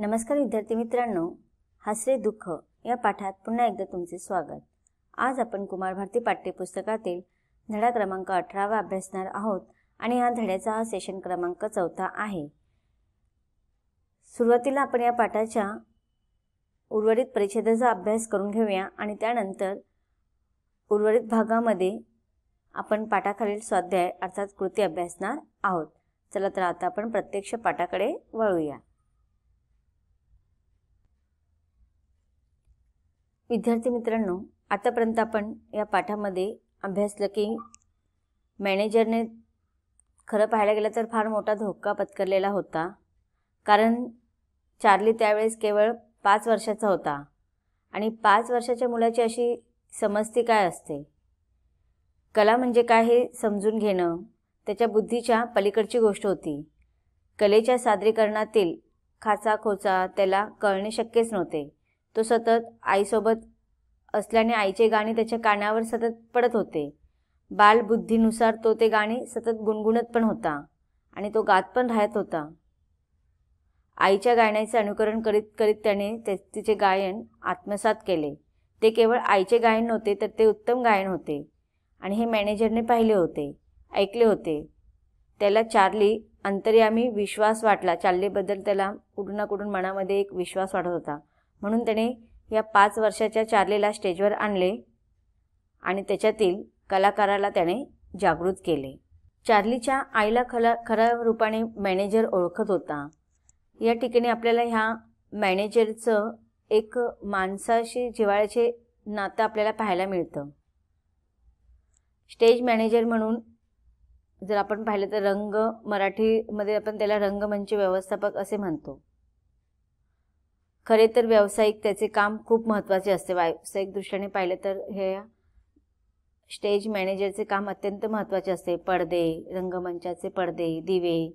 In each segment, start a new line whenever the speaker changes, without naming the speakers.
नमस्कार विद्यार्थी मित्रांनो, हास्य दुःख या पाठात पुन्हा एकदा तुमचे स्वागत। आज आपण कुमार भारती पाठ्यपुस्तकातील धडा क्रमांक 18 अभ्यासणार आहोत आणि या धड्याचा हा सेशन क्रमांक 4 आहे। सुरुवातीला आपण या पाठाच्या उर्वरित परिच्छेदाचा अभ्यास करून घेऊया आणि त्यानंतर उर्वरित भागामध्ये आपण पाठाखालील स्वाध्याय अर्थात कृती अभ्यासणार आहोत। चला तर आता आपण प्रत्यक्ष पाठाकडे वळूया। विद्यार्थी मित्रांनो, आतापर्यंत आपण या पाठामध्ये अभ्यासलं की मॅनेजरने खरं पाहायला गेलं तर फार मोठा धोका पत्करलेला होता, कारण चार्ली त्यावेळेस केवळ 5 वर्षाचा होता आणि 5 वर्षाच्या मुलाची अशी समजती काय असते, कला म्हणजे काय हे समजून घेणं त्याच्या बुद्धीच्या पलीकडची गोष्ट होती। कलेच्या सादरीकरणातील खाचाखोचा त्याला कळणे शक्यच नव्हते। तो सतत आईसोबत असल्याने आईचे गाणे त्याच्या कानावर सतत पडत होते। बालबुद्धीनुसार तो ते गाणे सतत गुणगुणत पण होता आणि तो गात पण राहत होता। आईच्या गाण्याचे अनुकरण करीत करीत त्याने तिचे गायन आत्मसात केले। ते केवळ आईचे गायन नव्हते तर ते उत्तम गायन होते आणि हे मॅनेजरने पाहिले होते, ऐकले होते। त्याला चार्ली अंतर्यामी विश्वास वाटला। चार्लीबद्दल त्याला कुठून ना कुठून मनामध्ये एक विश्वास वाटत होता, म्हणून त्याने या 5 वर्षाच्या चार्लीला स्टेजवर आणले आणि त्याच्यातील कलाकाराला त्याने जागृत केले। चार्लीच्या आईला खऱ्या रूपाने मॅनेजर ओळखत होता। या ठिकाणी आपल्याला ह्या मॅनेजरचं एक माणसाशी जिव्हाळ्याचे नातं आपल्याला पाहायला मिळतं। स्टेज मॅनेजर म्हणून जर आपण पाहिलं तर रंग मराठीमध्ये आपण त्याला रंगमंच व्यवस्थापक असे म्हणतो। खरे तर व्यावसायिक त्याचे काम खूप महत्त्वाचे असते। व्यावसायिक दृष्टीने पाहिलं तर हे स्टेज मॅनेजरचे काम अत्यंत महत्त्वाचे असते। पडदे, रंगमंचाचे पडदे, दिवे,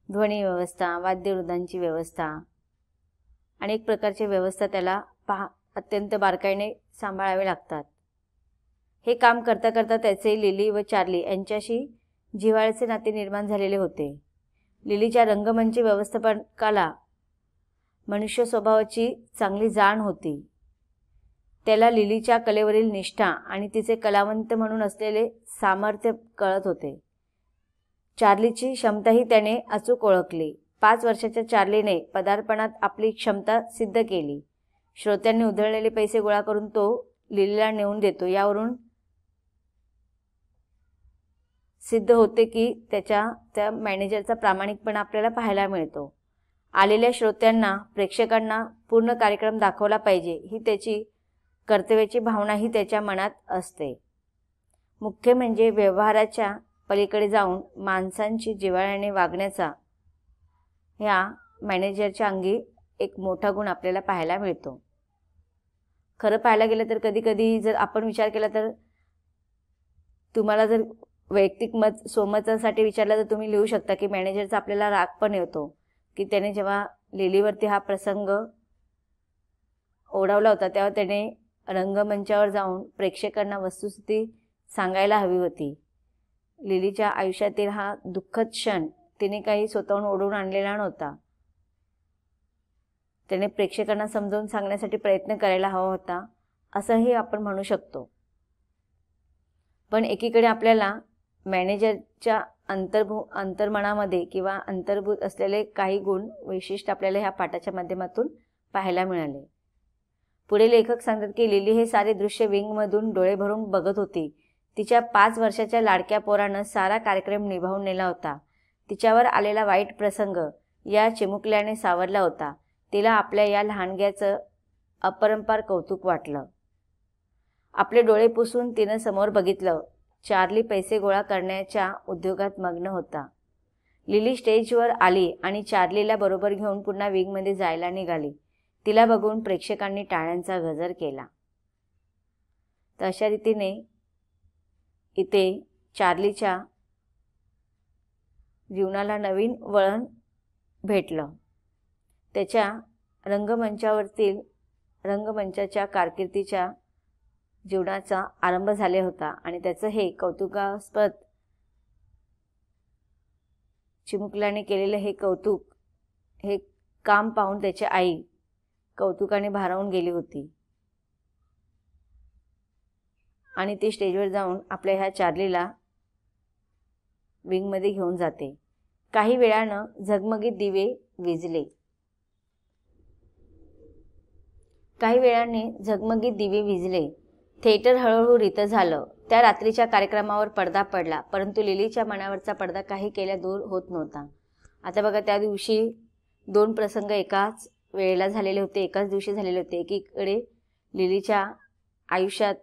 ध्वनी व्यवस्था, वाद्यवृंदांची व्यवस्था, अनेक प्रकारची व्यवस्था त्याला अत्यंत बारकाईने सांभाळावे लागतात। हे काम करता करता त्याचे लिली व चार्ली यांच्याशी जिव्हाळ्याचे नाते निर्माण झालेले होते। लिलीच्या रंगमंच व्यवस्थापकाला मनुष्य स्वभावाची चांगली जाण होती। त्याला लिलीच्या कलेवरील निष्ठा आणि तिचे कलावंत म्हणून असलेले सामर्थ्य कळत होते। चार्लीची क्षमताही त्याने अचूक ओळखली। 5 वर्षाच्या चार्लीने पदार्पणात आपली क्षमता सिद्ध केली। श्रोत्यांनी उधळलेले पैसे गोळा करून तो लिलीला नेऊन देतो, यावरून सिद्ध होते की त्या मॅनेजरचा प्रामाणिकपणा आपल्याला पाहायला मिळतो। आलेल्या श्रोत्यांना, प्रेक्षकांना पूर्ण कार्यक्रम दाखवला पाहिजे ही त्याची कर्तव्याची भावनाही त्याच्या मनात असते। मुख्य म्हणजे व्यवहाराच्या पलीकडे जाऊन माणसांची जिव्हाळ्याने वागण्याचा ह्या मॅनेजरच्या अंगी एक मोठा गुण आपल्याला पाहायला मिळतो। खरं पाहायला गेलं तर कधी कधी जर आपण विचार केला तर तुम्हाला जर वैयक्तिक स्वमतासाठी विचारलं तर तुम्ही लिहू शकता की मॅनेजरचा आपल्याला राग पण येतो की त्याने जेव्हा लिलीवरती हा प्रसंग ओढावला होता तेव्हा त्याने रंगमंचावर जाऊन प्रेक्षकांना वस्तुस्थिती सांगायला हवी होती। लिलीच्या आयुष्यातील हा दुःखद क्षण तिने काही स्वतःहून ओढवून आणलेला नव्हता। त्याने प्रेक्षकांना समजावून सांगण्यासाठी प्रयत्न करायला हवा होता असंही आपण म्हणू शकतो। पण एकीकडे आपल्याला मॅनेजरच्या अंतर्मनामध्ये किंवा अंतर्भूत असलेले काही गुण वैशिष्ट्य आपल्याला ह्या पाठाच्या माध्यमातून पाहायला मिळाले। पुढे लेखक सांगतात की लिली हे सारे दृश्य विंगमधून डोळे भरून बघत होती। तिच्या 5 वर्षाच्या लाडक्या पोरानं सारा कार्यक्रम निभावून नेला होता। तिच्यावर आलेला वाईट प्रसंग या चिमुकल्याने सावरला होता। तिला आपल्या या लहानग्याचं अपरंपार कौतुक वाटलं। आपले डोळे पुसून तिनं समोर बघितलं। चार्ली पैसे गोळा करण्याच्या उद्योगात मग्न होता। लिली स्टेजवर आली आणि चार्लीला बरोबर घेऊन पुन्हा विंगमध्ये जायला निघाली। तिला बघून प्रेक्षकांनी टाळ्यांचा गजर केला। तर अशा रीतीने इथे चार्लीच्या जीवनाला नवीन वळण भेटलं। त्याच्या रंगमंचाच्या कारकिर्दीच्या जीवनाचा आरंभ झाला होता आणि त्याचं हे कौतुकास्पद चिमुकल्याने केलेलं हे कौतुक हे काम पाहून त्याची आई कौतुकाने भारावून गेली होती आणि ती स्टेजवर जाऊन आपल्या ह्या चार्लीला विंगमध्ये घेऊन जाते. काही वेळानं झगमगीत दिवे विझले. थिएटर हळूहळू रितं झालं. त्या रात्रीच्या कार्यक्रमावर पडदा पडला, परंतु लिलीच्या मनावरचा पडदा काही केल्या दूर होत नव्हता. आता बघा, त्या दिवशी 2 प्रसंग एकाच वेळेला झालेले होते, एकाच दिवशी झालेले होते. एकीकडे लिलीच्या आयुष्यात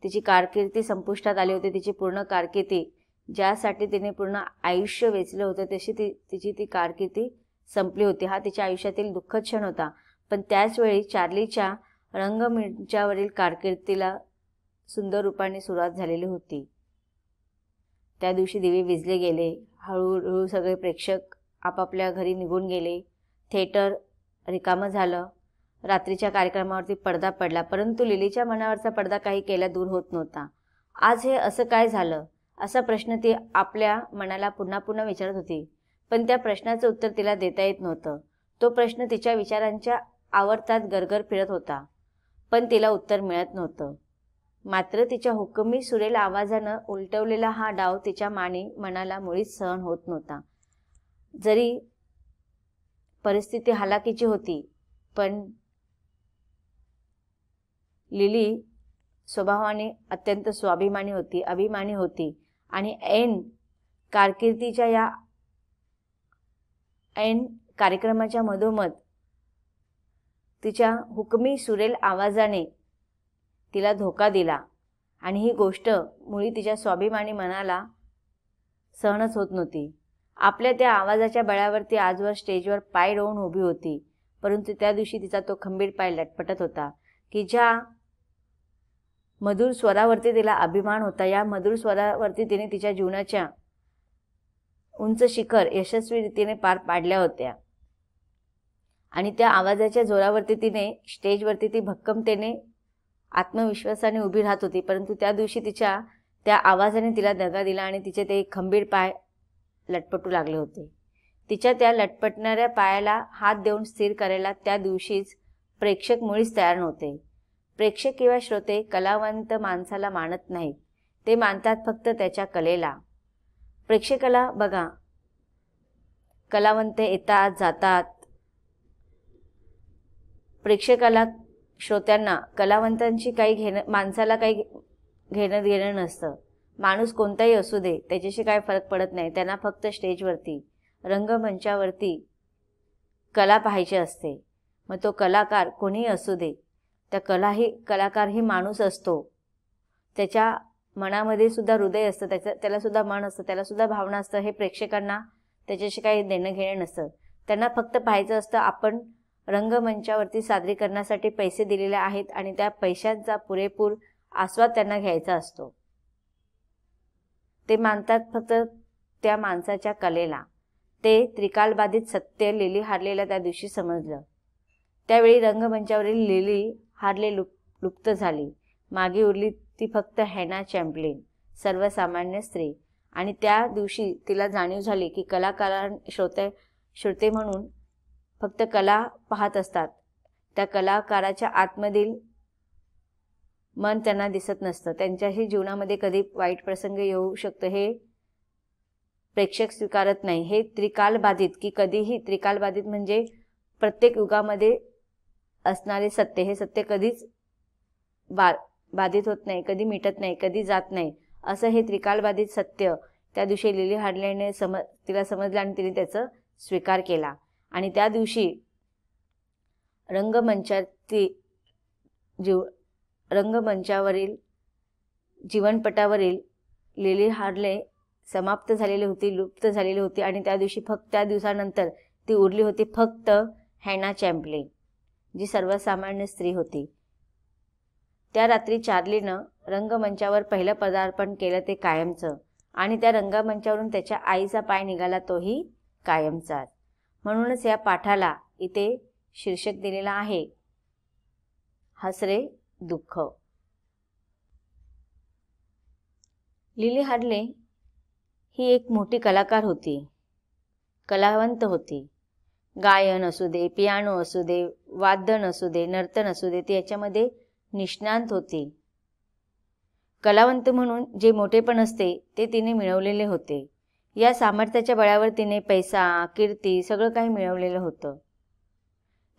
तिची कारकिर्दी संपुष्टात आली होती. तिची पूर्ण कारकिर्दी, ज्यासाठी तिने पूर्ण आयुष्य वेचलं होतं, तशी तिची ती कारकिर्दी संपली होती. हा तिच्या आयुष्यातील दुःखद क्षण होता. पण त्याचवेळी चार्लीच्या रंगमंचावरील कारकिर्दीला सुंदर रूपाने सुरुवात झालेली होती. त्या दिवशी दिवे विझले गेले. हळूहळू सगळे प्रेक्षक आपापल्या घरी निघून गेले. थिएटर रिकामं झालं. रात्रीच्या कार्यक्रमावरती पडदा पडला, परंतु लिलीच्या मनावरचा पडदा काही केल्या दूर होत नव्हता. आज हे असं काय झालं, असा प्रश्न ती आपल्या मनाला पुन्हा पुन्हा विचारत होती. पण त्या प्रश्नाचं उत्तर तिला देता येत नव्हतं. तो प्रश्न तिच्या विचारांच्या आवर्तात गरगर फिरत होता, पण तिला उत्तर मिळत नव्हतं. मात्र तिच्या हुकमी सुरेल आवाजानं उलटवलेला हा डाव तिच्या मनाला मुळीच सहन होत नव्हता. जरी परिस्थिती हालाकीची होती, पण लिली स्वभावाने अत्यंत स्वाभिमानी होती, अभिमानी होती आणि ऐन कारकिर्दीच्या या ऐन कार्यक्रमाच्या मधोमध तिच्या हुकमी सुरेल आवाजाने तिला धोका दिला आणि ही गोष्ट मुळी तिच्या स्वाभिमानी मनाला सहनच होत नव्हती. आपल्या त्या आवाजाच्या बळावरती आजवर स्टेजवर पाय रोवून उभी होती, परंतु त्या दिवशी तिचा तो खंबीर पाय लटपटत होता की ज्या मधुर स्वरावरती तिला अभिमान होता, या मधुर स्वरावरती तिने तिच्या जीवनाच्या उंच शिखर यशस्वी रीतीने पार पाडल्या होत्या आणि त्या आवाजाच्या जोरावरती तिने स्टेजवरती ती भक्कमतेने आत्मविश्वासाने उभी राहत होती. परंतु त्या दिवशी तिच्या त्या आवाजाने तिला दगा दिला आणि तिचे ते खंबीर पाय लटपटू लागले होते. तिच्या त्या लटपटणाऱ्या पायाला हात देऊन स्थिर करायला त्या दिवशीच प्रेक्षक मुळीच तयार नव्हते. प्रेक्षक किंवा श्रोते कलावंत माणसाला मानत नाहीत, ते मानतात फक्त त्याच्या कलेला. प्रेक्षकाला बघा, कलावंत येतात जातात, प्रेक्षकाला श्रोत्यांना कलावंतांची माणसाला काही घेणं देणं नसतं. माणूस कोणताही असू दे, त्याच्याशी काय फरक पडत नाही. त्यांना फक्त स्टेजवरती रंगमंचावरती कला पाहायची असते. मग तो कलाकार कोणीही असू दे, त्या कलाकार ही माणूस असतो. त्याच्या मनामध्ये सुद्धा हृदय असतं, त्याला सुद्धा मन असतं, त्याला सुद्धा भावना असतं. हे प्रेक्षकांना त्याच्याशी काही देणं घेणं नसतं. त्यांना फक्त पाहायचं असतं आपण रंगमंचावरती सादरीकरणासाठी पैसे दिलेले आहेत आणि त्या पैशांचा पुरेपूर आस्वाद त्यांना घ्यायचा असतो. ते मानतात फक्त त्या माणसाच्या कलेला. ते त्रिकालबाधित सत्य लिली हार्लेला त्या दिवशी समजलं. त्यावेळी रंगमंचावरील लिली हार्ले लुप्त झाली. मागे उरली ती फक्त हॅना चॅम्पलिन, सर्वसामान्य स्त्री. आणि त्या दिवशी तिला जाणीव झाली की श्रोते म्हणून फक्त कला पाहत असतात, त्या कलाकाराच्या आतमधील मन त्यांना दिसत नसतं. त्यांच्याही जीवनामध्ये कधी वाईट प्रसंग येऊ शकतो, हे प्रेक्षक स्वीकारत नाही. हे त्रिकालबाधित की कधीही त्रिकालबाधित म्हणजे प्रत्येक युगामध्ये असणारे सत्य, हे सत्य कधीच बाधित होत नाही, कधी मिटत नाही, कधी जात नाही, असं हे त्रिकालबाधित सत्य त्या दिवशी लिली हार्लेने तिला समजलं आणि तिने त्याचा स्वीकार केला. आणि त्या दिवशी रंगमंचावरील जीवनपटावरील लिली हार्ले समाप्त झालेली होती, लुप्त झालेली होती. आणि त्या दिवशी त्या दिवसानंतर ती उरली होती फक्त हॅना चॅम्पलिन, जी सर्वसामान्य स्त्री होती. त्या रात्री चार्लीनं रंगमंचावर पहिलं पदार्पण केलं, ते कायमचं. आणि त्या रंगमंचावरून त्याच्या आईचा पाय निघाला, तोही कायमचाच. म्हणूनच या पाठाला इथे शीर्षक दिलेलं आहे, हसरे दुःख. लिली हार्ले ही एक मोठी कलाकार होती, कलावंत होती. गायन असू दे, पियानो असू दे, वादन असू दे, नर्तन असू दे, ती याच्यामध्ये निष्णात होती. कलावंत म्हणून जे मोठेपण असते ते तिने मिळवलेले होते. या सामर्थ्याच्या बळावर तिने पैसा, कीर्ती सगळं काही मिळवलेलं होतं.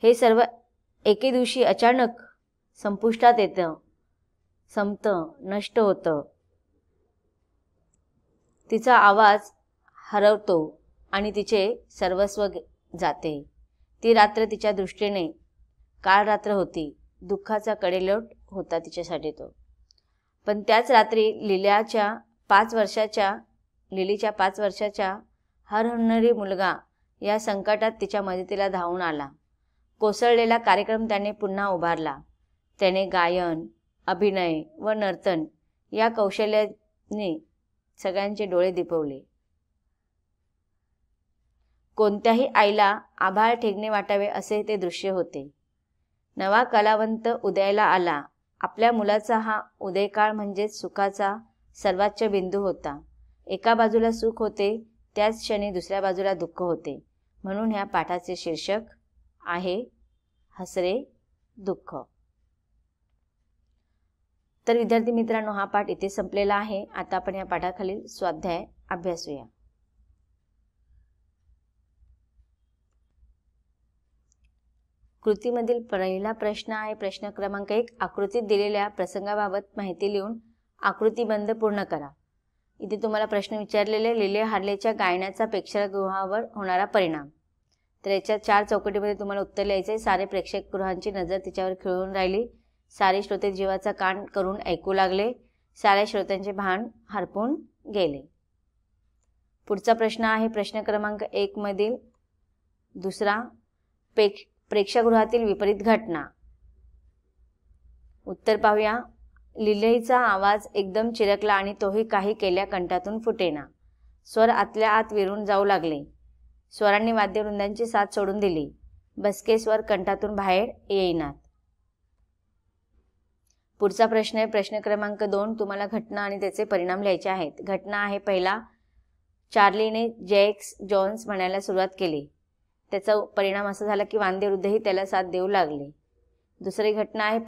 हे सर्व एके दिवशी अचानक संपुष्टात येतं, संपतं, नष्ट होतं. तिचा आवाज हरवतो आणि तिचे सर्वस्व जाते. ती रात्र तिच्या दृष्टीने काळ रात्र होती. दुःखाचा कडेलोट होता तिच्यासाठी तो. पण त्याच रात्री लिलीच्या 5 वर्षाच्या हरहुन्नरी मुलगा या संकटात तिच्या मदतीला धावून आला. कोसळलेला कार्यक्रम त्याने पुन्हा उभारला. त्याने गायन, अभिनय व नर्तन या कौशल्याने सगळ्यांचे डोळे दिपवले. कोणत्याही आईला आभाळ ठेंगणे वाटावे असे ते दृश्य होते. नवा कलावंत उदयाला आला. आपल्या मुलाचा हा उदयकाळ म्हणजेच सुखाचा सर्वोच्च बिंदू होता. एका बाजूला सुख होते, त्याच क्षणी दुसऱ्या बाजूला दुःख होते. म्हणून ह्या पाठाचे शीर्षक आहे हसरे दुःख. तर विद्यार्थी मित्रांनो, हा पाठ इथे संपलेला आहे. आता आपण या पाठाखालील स्वाध्याय अभ्यासूया. कृतीमधील पहिला प्रश्न आहे प्रश्न क्रमांक 1. आकृतीत दिलेल्या प्रसंगाबाबत माहिती लिहून आकृतीबंध पूर्ण करा. इथे तुम्हाला प्रश्न विचारलेले, लिले हार्लेच्या गायनाचा प्रेक्षागृहावर होणारा परिणाम. तर याच्या 4 चौकटीमध्ये तुम्हाला उत्तर लिहायचे. सारे प्रेक्षकगृहांची नजर तिच्यावर खिळून राहिली. सारे श्रोते जीवाचा कान करून ऐकू लागले. साऱ्या श्रोत्यांचे भान हरपून गेले. पुढचा प्रश्न आहे प्रश्न क्रमांक 1 मधील दुसरा. प्रेक्षागृहातील विपरीत घटना. उत्तर पाहूया. लिलीचा आवाज एकदम चिरकला आणि तोही काही केल्या कंठातून फुटेना. स्वर आतल्या आत विरून जाऊ लागले. स्वरांनी वाद्यवृंदांची साथ सोडून दिली. बसके स्वर कंठातून बाहेर येईनात. पुढचा प्रश्न आहे प्रश्न क्रमांक 2. तुम्हाला घटना आणि त्याचे परिणाम लिहायचे आहेत. घटना आहे पहिला. चार्लीने जॅक्स जॉन्स म्हणायला सुरुवात केली. त्याचा परिणाम असा झाला की वाद्यवृंदही त्याला साथ देऊ लागले. दुसरी घटना आहे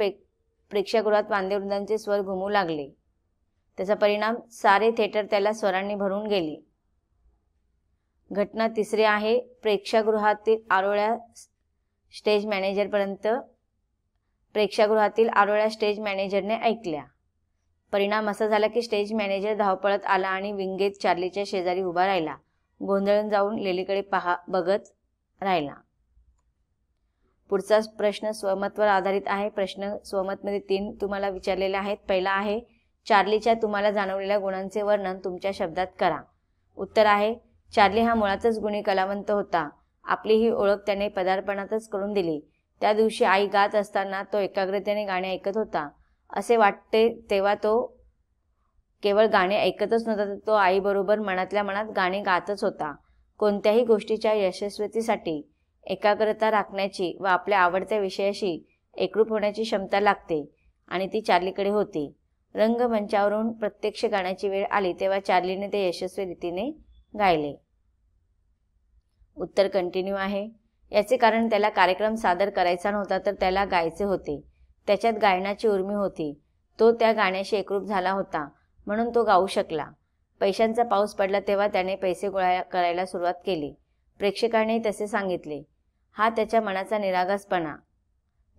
प्रेक्षागृहात वाद्यवृंदांचे स्वर घुमू लागले. त्याचा परिणाम सारे थिएटर त्याला स्वरांनी भरून गेले. घटना तिसरी आहे प्रेक्षागृहातील आरोळ्या स्टेज मॅनेजरने ऐकल्या. परिणाम असा झाला की स्टेज मॅनेजर धावपळत आला आणि विंगेत चार्लीच्या शेजारी उभा राहिला. गोंधळून जाऊन लिलीकडे बघत राहिला. पुढचा प्रश्न स्वमतवर आधारित आहे. प्रश्न स्वमतमध्ये 3 तुम्हाला विचारलेले आहेत. पहिला आहे चार्लीच्या तुम्हाला जाणवलेल्या गुणांचे वर्णन तुमच्या शब्दात करा. उत्तर आहे चार्ली हा मुळातच गुणी कलावंत होता. आपली ही ओळख त्याने पदार्पणातच करून दिली. त्या दिवशी आई गात असताना तो एकाग्रतेने गाणे ऐकत होता. असे वाटते तेव्हा तो केवळ गाणे ऐकतच नव्हता, तर तो आईबरोबर मनातल्या मनात गाणे गातच होता. कोणत्याही गोष्टीच्या यशस्वीतेसाठी एकाग्रता राखण्याची व आपल्या आवडत्या विषयाशी एकरूप होण्याची क्षमता लागते आणि ती चार्लीकडे होती. रंगमंचावरून प्रत्यक्ष गाण्याची वेळ आली तेव्हा चार्लीने ते यशस्वी रीतीने गायले. उत्तर कंटिन्यू आहे. याचे कारण त्याला कार्यक्रम सादर करायचा नव्हता, तर त्याला गायचे होते. त्याच्यात गायनाची उर्मी होती. तो त्या गाण्याशी एकरूप झाला होता म्हणून तो गाऊ शकला. पैशांचा पाऊस पडला तेव्हा त्याने पैसे गोळा करायला सुरुवात केली. प्रेक्षकांनी तसे सांगितले. हा त्याच्या मनाचा निरागसपणा,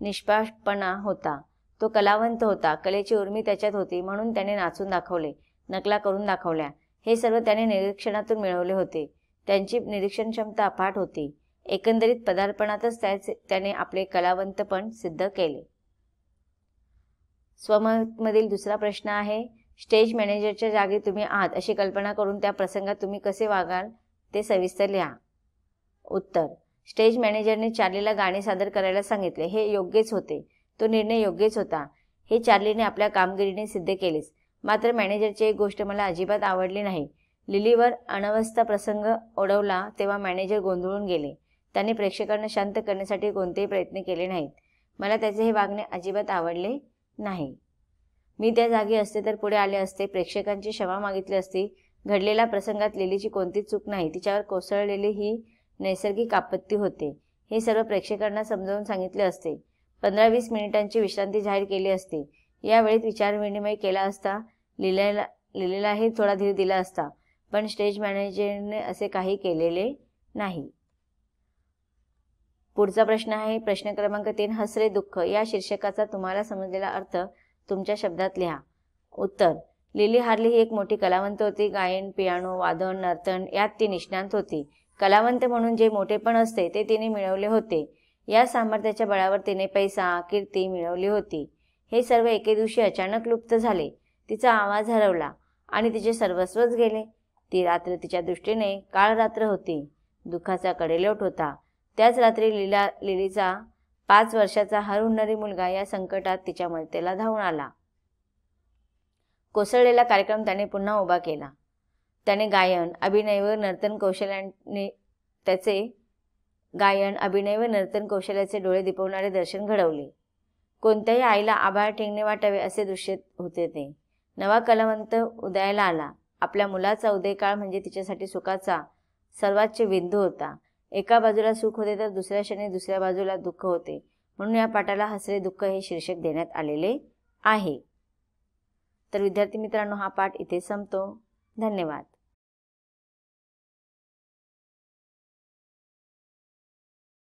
निष्पापपणा होता. तो कलावंत होता. कलेची उर्मी त्याच्यात होती म्हणून त्याने नाचून दाखवले, नकला करून दाखवल्या. हे सर्व त्याने निरीक्षणातून मिळवले होते. त्यांची निरीक्षण क्षमता अफाट होती. एकंदरीत पदार्पणातच त्याने आपले कलावंतपण सिद्ध केले. स्वमतमधील दुसरा प्रश्न आहे स्टेज मॅनेजरच्या जागी तुम्ही आहात अशी कल्पना करून त्या प्रसंगात तुम्ही कसे वागाल ते सविस्तर लिहा. उत्तर स्टेज मॅनेजरने चार्लीला गाणे सादर करायला सांगितले. हे योग्यच होते. तो निर्णय योग्यच होता. हे चार्लीने आपल्या कामगिरीने सिद्ध केलेच. मात्र मॅनेजरची एक गोष्ट मला अजिबात आवडली नाही. लिलीवर अनवस्था प्रसंग ओढवला तेव्हा मॅनेजर गोंधळून गेले. त्यांनी प्रेक्षकांना शांत करण्यासाठी कोणतेही प्रयत्न केले नाहीत. मला त्याचे हे वागणे अजिबात आवडले नाही. मी त्या जागी असते तर पुढे आले असते, प्रेक्षकांची क्षमा मागितली असती. घडलेल्या प्रसंगात लिलीची कोणतीच चूक नाही. तिच्यावर कोसळलेली ही नैसर्गिक आपत्ती होते हे सर्व प्रेक्षकांना समजावून सांगितले असते. 15-20 मिनिटांची विश्रांती जाहीर केली असती. या वेळेत विचारविनिमय केला असता. लिलेलाही थोडा धीर दिला असता. पण स्टेज मॅनेजरने असे काही केलेले नाही. पुढचा प्रश्न आहे प्रश्न क्रमांक 3. हसरे दुःख या शीर्षकाचा तुम्हाला समजलेला अर्थ तुमच्या शब्दात लिहा. उत्तर. लिली हार्ली ही एक मोठी कलावंत होती. गायन, पियानो, वादन, नर्तन यात ती निष्णात होती. कलावंत म्हणून जे मोठेपण असते ते तिने मिळवले होते. या सामर्थ्याच्या बळावर तिने पैसा, कीर्ती मिळवली होती. हे सर्व एके दिवशी अचानक लुप्त झाले. तिचा आवाज हरवला आणि तिचे सर्वस्वच गेले. ती रात्र तिच्या दृष्टीने काळ रात्र होती. दुःखाचा कडेलोट होता. त्याच रात्री लिलीचा 5 वर्षाचा हरहुन्नरी मुलगा या संकटात तिच्या मदतीला धावून आला. कोसळलेला कार्यक्रम त्याने पुन्हा उभा केला. त्याने गायन, अभिनय व नर्तन कौशल्याचे डोळे दिपवणारे दर्शन घडवले. कोणत्याही आईला आभाळ ठेंगणे वाटावे असे दृश्य होते ते. नवा कलावंत उदयाला आला. आपल्या मुलाचा उदयकाळ म्हणजे तिच्यासाठी सुखाचा सर्वोच्च बिंदू होता. एका बाजूला सुख होते तर दुसऱ्या क्षणी दुसऱ्या बाजूला दुःख होते. म्हणून या पाठाला हसरे दुःख हे शीर्षक देण्यात आलेले आहे. तर विद्यार्थी मित्रांनो, हा पाठ इथे संपतो. धन्यवाद.